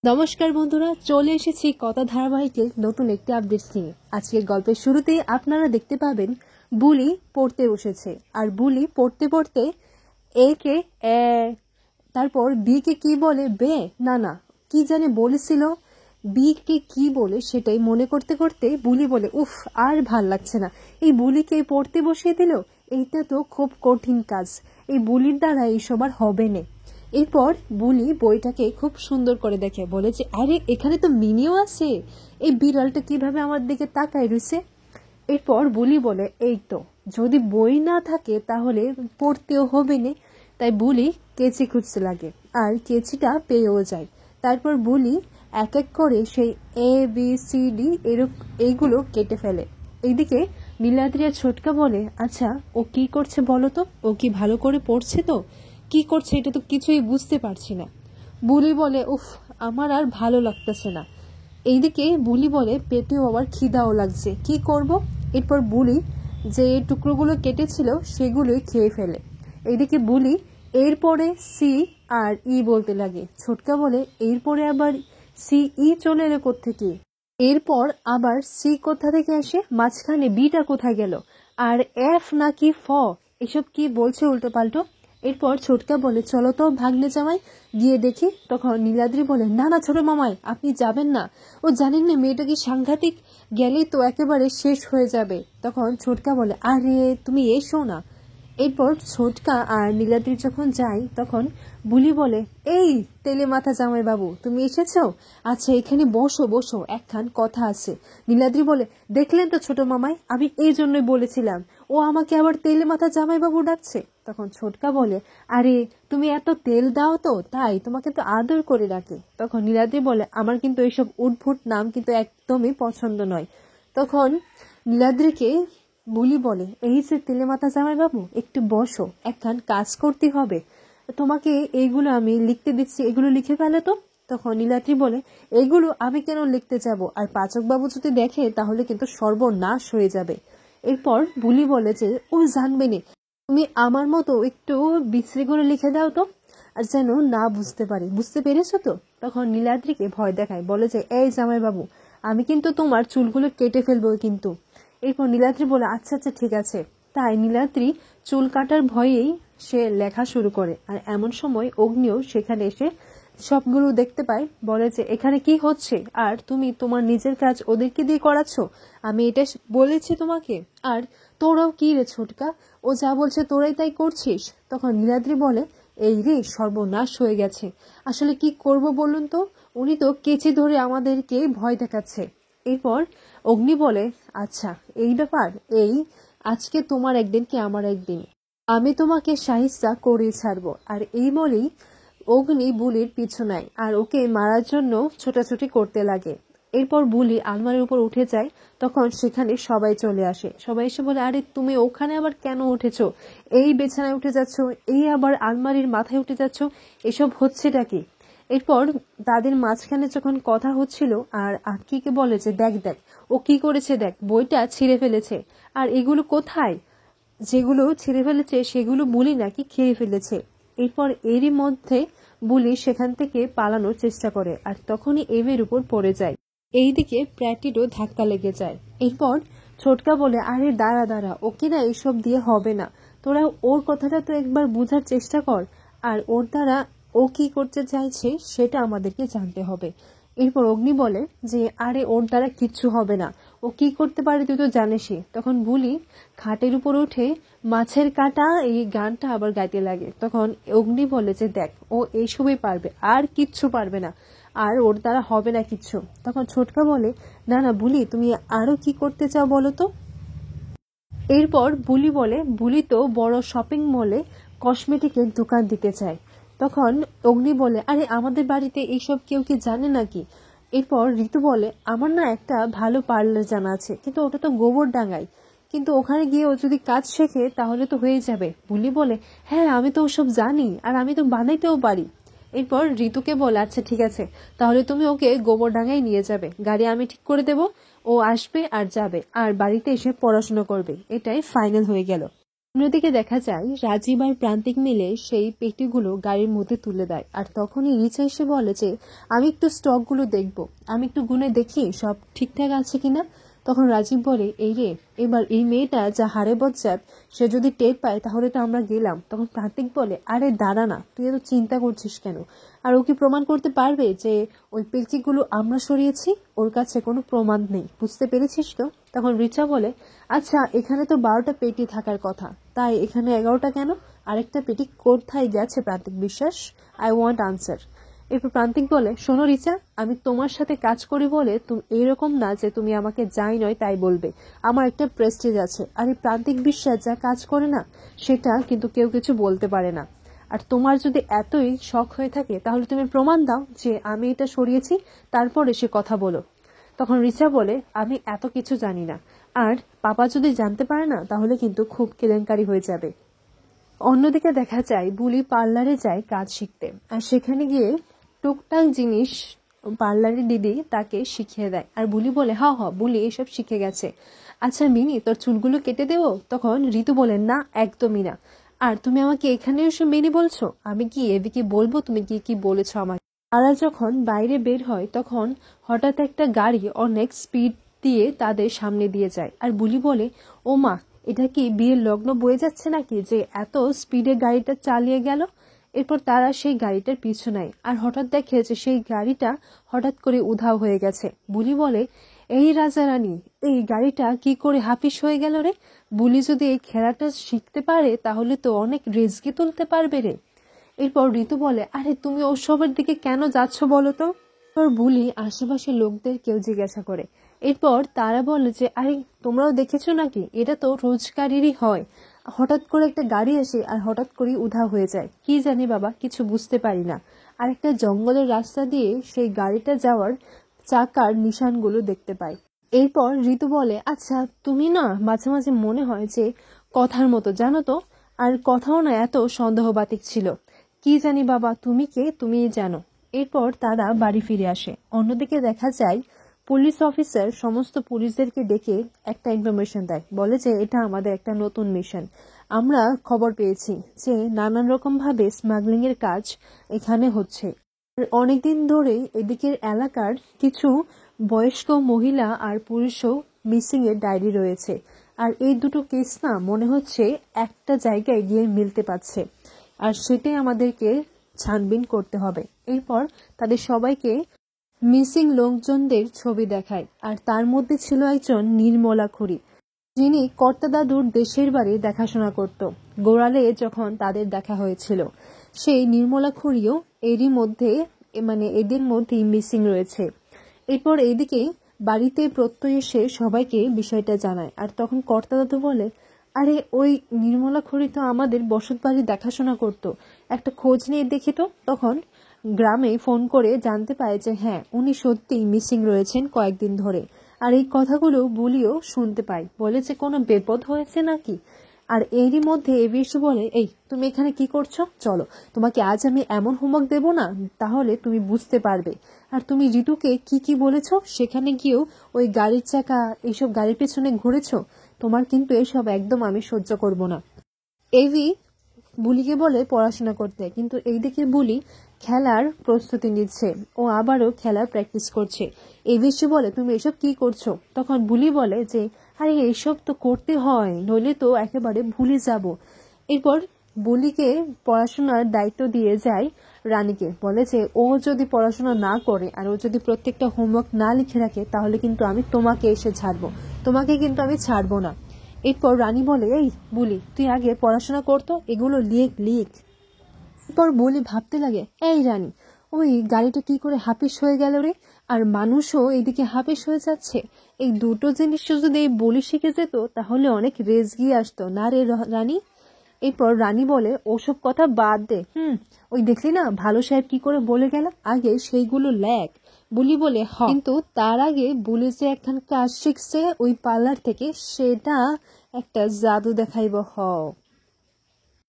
নমস্কার বন্ধুরা, চলে এসেছি কথা ধারাবাহিকের নতুন একটি আপডেটস নিয়ে। আজকের গল্পের শুরুতেই আপনারা দেখতে পাবেন বুলি পড়তে বসেছে। আর বুলি পড়তে পড়তে এ কে এ, তারপর বি কে কি বলে বে, না কি জানে বলেছিল, বি কে কি বলে সেটাই মনে করতে করতে বুলি বলে উফ, আর ভাল লাগছে না, এই বুলিকে পড়তে বসিয়ে দিল। এইটা তো খুব কঠিন কাজ, এই বুলির দ্বারা এইসব আর হবে না। এরপর বুলি বইটাকে খুব সুন্দর করে দেখে, বলে যে আরে এখানে তো মিনিও আছে, এই বিড়ালটা কিভাবে আমার দিকে তাকায় রয়েছে। এরপর বুলি বলে এই তো, যদি বই না থাকে তাহলে পড়তেও হবে না। তাই বুলি কেচি খুঁজতে লাগে আর কেচিটা পেয়েও যায়। তারপর বুলি এক এক করে সেই এ বি সি ডি এইগুলো কেটে ফেলে। এইদিকে নীলাদ্রিয়া ছোটকা বলে আচ্ছা ও কি করছে বলো তো, ও কি ভালো করে পড়ছে তো, কি করছে এটা তো কিছুই বুঝতে পারছি না। বুলি বলে উফ, আমার আর ভালো লাগতেছে না। এইদিকে বুলি বলে পেটেও আবার খিদাও লাগছে, কি করব। এরপর বুলি যে টুকরোগুলো কেটেছিল সেগুলোই খেয়ে ফেলে। এইদিকে বুলি এরপরে সি আর ই বলতে লাগে। ছোটকা বলে এরপরে আবার সি ই চলে এলো কোত্থেকে, এরপর আবার সি কোথা থেকে আসে, মাঝখানে বিটা কোথায় গেল, আর এফ নাকি ফ, এসব কি বলছে উল্টো পাল্টো। এরপর ছোটকা বলে চলো তো ভাগ্নে জামাই গিয়ে দেখি। তখন নীলাদ্রি বলে না না ছোট মামাই, আপনি যাবেন না, ও জানেন না মেয়েটা কি সাংঘাতিক, গেলেই তো একেবারে শেষ হয়ে যাবে। তখন ছোটকা বলে আরে তুমি এসো না। এরপর ছোটকা আর নীলাদ্রি যখন যায় তখন বুলি বলে এই তেলে মাথা জামাই বাবু তুমি এসেছো, আচ্ছা এখানে বসো বসো, একখান কথা আছে। নীলাদ্রি বলে দেখলেন তো ছোট মামাই, আমি এই জন্যই বলেছিলাম, ও আমাকে আবার তেলে মাথা জামাই বাবু ডাকছে। তখন ছোটকা বলে আরে তুমি এত তেল দাও তো তাই তোমাকে তো আদর করে ডাকে। তখন নীলাদ্রি বলে আমার কিন্তু এইসব উদ্ভুট নাম কিন্তু একদমই পছন্দ নয়। তখন নীলাদ্রিকে বুলি বলে এই যে তেলে মাথা জামাই বাবু একটু বসো, একখান কাজ করতে হবে, তোমাকে এইগুলো আমি লিখতে দিচ্ছি, এগুলো লিখে ফেলে তো। তখন নীলাদ্রি বলে এইগুলো আমি কেন লিখতে যাব, আর পাচক বাবু যদি দেখে তাহলে কিন্তু সর্বনাশ হয়ে যাবে। এরপর বুলি বলে যে ও জানবে না, তুমি আমার মতো একটু বিশ্রী করে লিখে দাও তো, আর যেন না বুঝতে পারি, বুঝতে পেরেছো তো। তখন নীলাদ্রিকে ভয় দেখায়, বলে যে এই জামাই বাবু আমি কিন্তু তোমার চুলগুলো কেটে ফেলবো কিন্তু। এরপর নীলাদ্রি বলে আচ্ছা আচ্ছা ঠিক আছে। তাই নীলাদ্রি চুল কাটার ভয়েই সে লেখা শুরু করে। আর এমন সময় অগ্নিও সেখানে এসে সবগুলো দেখতে পায়, বলে যে এখানে কি হচ্ছে, আর তুমি তোমার নিজের কাজ ওদেরকে দিয়ে করাচ্ছ, আমি এটা বলেছি তোমাকে, আর তোরাও কি রে ছোটকা, ও যা বলছে তোরাই তাই করছিস। তখন নীলাদ্রি বলে এই রে সর্বনাশ হয়ে গেছে, আসলে কি করব বলুন তো, উনি তো কেচি ধরে আমাদেরকে ভয় দেখাচ্ছে। এরপর অগ্নি বলে আচ্ছা এই ব্যাপার, এই আজকে তোমার একদিন কি আমার একদিন, আমি তোমাকে সাহিস্তা করে ছাড়বো। আর এই বলেই অগ্নি বুলির পিছু নেয় আর ওকে মারার জন্য ছোটাছুটি করতে লাগে। এরপর বুলি আলমারির উপর উঠে যায়, তখন সেখানে সবাই চলে আসে। সবাই এসে বলে আরে তুমি ওখানে আবার কেন উঠেছো, এই বিছানায় উঠে যাচ্ছ, এই আবার আলমারির মাথায় উঠে যাচ্ছ, এসব হচ্ছেটা কি। এরপর তাদের মাঝখানে যখন কথা হচ্ছিল আর আক্কিকে বলে যে দেখ দেখ ও কি করেছে, দেখ বইটা ছিঁড়ে ফেলেছে, আর এগুলো কোথায়, যেগুলো ছিঁড়ে ফেলেছে সেগুলো বুলি নাকি খেয়ে ফেলেছে। এরপর এরই মধ্যে বুলি সেখান থেকে পালানোর চেষ্টা করে আর তখনই এমের উপর পড়ে যায়। এইদিকে প্র্যাটিরও ধাক্কা লেগে যায়। এরপর ছোটকা বলে আরে দাঁড়া দাঁড়া, ওকে না এইসব দিয়ে হবে না, তোরা ওর কথাটা তো একবার বোঝার চেষ্টা কর, আর ওর দ্বারা ও কি করতে চাইছে সেটা আমাদেরকে জানতে হবে। এরপর অগ্নি বলে যে আরে ওর দ্বারা কিচ্ছু হবে না, ও কি করতে পারে তুই তো জানিসই। তখন বুলি খাটের উপর উঠে মাছের কাটা এই গানটা আবার গাইতে লাগে। তখন অগ্নি বলে যে দেখ ও এইসবই পারবে, আর কিচ্ছু পারবে না, আর ওর দ্বারা হবে না কিচ্ছু। তখন ছোটকা বলে না না বুলি তুমি আরো কি করতে চাও বলো তো। এরপর বুলি বলে বুলি তো বড় শপিং মলে কসমেটিকের দোকান দিতে চায়। তখন অগ্নি বলে আরে আমাদের বাড়িতে এইসব কেউ কি জানে নাকি। এরপর ঋতু বলে আমার না একটা ভালো পার্লার জানা আছে, কিন্তু ওটা তো গোবর ডাঙ্গায়, কিন্তু ওখানে গিয়ে ও যদি কাজ শেখে তাহলে তো হয়ে যাবে। বুলি বলে হ্যাঁ আমি তো ওসব জানি, আর আমি তো বানাইতেও পারি। এরপর ঋতুকে বলে আচ্ছা ঠিক আছে, তাহলে তুমি ওকে গোবরডাঙ্গায় নিয়ে যাবে, গাড়ি আমি ঠিক করে দেব, ও আসবে আর যাবে আর বাড়িতে এসে পড়াশোনা করবে, এটাই ফাইনাল হয়ে গেল। অন্যদিকে দেখা যায় রাজীব আর প্রান্তিক মিলে সেই পেটিগুলো গাড়ির মধ্যে তুলে দেয়। আর তখনই রিচা এসে বলে যে আমি একটু স্টকগুলো দেখবো, আমি একটু গুনে দেখি সব ঠিকঠাক আছে কিনা। তখন রাজীব বলে এই রে, এবার এই মেয়েটা যা হারে বজ্জাত, সে যদি টের পায় তাহলে তো আমরা গেলাম। তখন প্রান্তিক বলে আরে দাঁড়া না, তুই এত চিন্তা করছিস কেন? আর ও কি প্রমাণ করতে পারবে যে ওই পেটিগুলো আমরা সরিয়েছি? ওর কাছে কোনো প্রমাণ নেই, বুঝতে পেরেছিস তো? তখন রিচা বলে আচ্ছা, এখানে তো 12টা পেটি থাকার কথা, তাই এখানে 11টা কেন? আরেকটা পেটি কোথায় গেছে প্রান্তিক বিশ্বাস? I want answer. এরপর প্রান্তিক বলে শোনো রিচা, আমি তোমার সাথে কাজ করি বলে তুমি এইরকম না যে তুমি আমাকে যাই নয় তাই বলবে। আমার একটা প্রেস্টিজ আছে, আর এই প্রান্তিক বিশ্বাস যা কাজ করে না সেটা কিন্তু কেউ কিছু বলতে পারে না। আর তোমার যদি এতই শখ হয়ে থাকে তাহলে তুমি প্রমাণ দাও যে আমি এটা সরিয়েছি, তারপর এসে কথা বলো। তখন রিচা বলে আমি এত কিছু জানি না, আর পাপা যদি জানতে পারে না তাহলে কিন্তু খুব কেলেঙ্কারি হয়ে যাবে। অন্যদিকে দেখা যায় বুলি পার্লারে যায় কাজ শিখতে, আর সেখানে গিয়ে টুকটাক জিনিস পার্লারের দিদি তাকে শিখিয়ে দেয়। আর বুলি বলে হ হ বুলি এসব শিখে গেছে। আচ্ছা মিনি, তোর চুলগুলো কেটে দেবো? তখন ঋতু বলে না, একদমই না। আর তুমি আমাকে এখানে এসে মিনি বলছো? আমি কি এদিকে বলবো তুমি কি কি বলেছো আমাকে? তারা যখন বাইরে বের হয় তখন হঠাৎ একটা গাড়ি অনেক স্পিড দিয়ে তাদের সামনে দিয়ে যায়। আর বুলি বলে ও মা, এটা কি বিয়ের লগ্ন বয়ে যাচ্ছে নাকি যে এত স্পিডে গাড়িটা চালিয়ে গেল? এরপর তারা সেই গাড়িটার পিছু নেয়, আর হঠাৎ দেখে যে সেই গাড়িটা হঠাৎ করে উধাও হয়ে গেছে। বুলি বলে এই রাজা রানী, এই গাড়িটা কি করে হাফিস হয়ে গেল রে? বুলি যদি এই খেলাটা শিখতে পারে তাহলে তো অনেক রিস্কি তুলতে পারবে রে। এরপর ঋতু বলে আরে তুমি ওসবের দিকে কেন যাচ্ছ বলো তো? এরপর বুলি আশেপাশে লোকদের কেউ জিজ্ঞাসা করে। এরপর তারা বলে যে আরে তোমরাও দেখেছো নাকি, এটা তো রোজগারেরই হয়, হঠাৎ করে একটা গাড়ি আসে আর হঠাৎ করে উধাও হয়ে যায়, কি জানি বাবা, কিছু বুঝতে পারি না। আর একটা জঙ্গলের রাস্তা দিয়ে সেই গাড়িটা যাওয়ার চাকার নিশানগুলো দেখতে পাই। এরপর ঋতু বলে আচ্ছা তুমি না মাঝে মাঝে মনে হয় যে কথার মতো, জানো তো? আর কথাও না এত সন্দেহবাতিক ছিল, কি জানি বাবা, তুমি কে, তুমিই জানো। এরপর তারা বাড়ি ফিরে আসে। অন্যদিকে দেখা যায় পুলিশ অফিসার সমস্ত পুলিশদেরকে ডেকে একটা ইনফরমেশন দেয়, বলে যে এটা আমাদের একটা নতুন মিশন। আমরা খবর পেয়েছি যে নানান রকম ভাবে স্মাগলিং এর কাজ এখানে হচ্ছে। অনেকদিন ধরেই এদিকের এলাকার কিছু বয়স্ক মহিলা আর পুরুষও মিসিং এর ডায়েরি রয়েছে। আর এই দুটো কেস না মনে হচ্ছে একটা জায়গায় গিয়ে মিলতে পারছে, আর সেটাই আমাদেরকে ছানবিন করতে হবে। এরপর তাদের সবাইকে মিসিং লোকজনদের ছবি দেখায়, আর তার মধ্যে ছিল একজন নির্মলা খুড়ি, যিনি কর্তা দাদুর দেশের বাড়ি দেখাশোনা করত। গোড়ালে যখন তাদের দেখা হয়েছিল, সেই নির্মলা খুড়িও এরই মধ্যে এদের মধ্যেই মিসিং রয়েছে। এরপর এদিকে বাড়িতে প্রত্যয় এসে সবাইকে বিষয়টা জানায়। আর তখন কর্তা দাদু বলে আরে ওই নির্মলা খুড়ি তো আমাদের বসত বাড়ি দেখাশোনা করত, একটা খোঁজ নিয়ে দেখি তো। তখন গ্রামে ফোন করে জানতে পায় যে হ্যাঁ, উনি সত্যিই মিসিং রয়েছেন কয়েকদিন ধরে। আর এই কথাগুলো বলিও শুনতে পাই, বলে যে কোনো বিপদ হয়েছে নাকি। আর এরই মধ্যে এভিএস বলে এই তুমি এখানে কি করছো, চলো তোমাকে আজ আমি এমন হোমওয়ার্ক দেবো না, তাহলে তুমি বুঝতে পারবে। আর তুমি ঋতুকে কি কি বলেছো, সেখানে গিয়েও ওই গাড়ির চাকা এইসব গাড়ির পেছনে ঘুরেছো, তোমার কিন্তু এসব একদম আমি সহ্য করব না। এভি বুলিকে বলে পড়াশোনা করতে, কিন্তু এইদিকে বুলি খেলার প্রস্তুতি নিচ্ছে, ও আবারও খেলার প্র্যাকটিস করছে। এভি বলে তুমি এসব কি করছো? তখন বুলি বলে যে আরে এইসব তো করতে হয়, নইলে তো একেবারে ভুলে যাব। এরপর বুলিকে পড়াশোনার দায়িত্ব দিয়ে যায় রানীকে, বলে যে ও যদি পড়াশোনা না করে আর ও যদি প্রত্যেকটা হোমওয়ার্ক না লিখে রাখে তাহলে কিন্তু আমি তোমাকে এসে ছাড়বো, তোমাকে কিন্তু আমি ছাড়বো না। এরপর রানী বলে এই বুলি তুই আগে পড়াশোনা করতো, এগুলো লিখ লিখ। এরপর বুলি ভাবতে লাগে এই রানী, ওই গাড়িটা কি করে হাফিস হয়ে গেল রে, আর মানুষও এইদিকে হাফিস হয়ে যাচ্ছে। এই দুটো জিনিস যদি এই বুলি শিখে যেত তাহলে অনেক রেস গিয়ে আসতো না রে রানী। এরপর রানী বলে ওসব কথা বাদ দে, ওই দেখলি না ভালো সাহেব কি করে বলে গেল, আগে সেইগুলো লেখ। বুলি বলে কিন্তু তার আগে বুলি যে একখান কাজ শিখছে ওই পার্লার থেকে, সেটা একটা জাদু দেখাইব।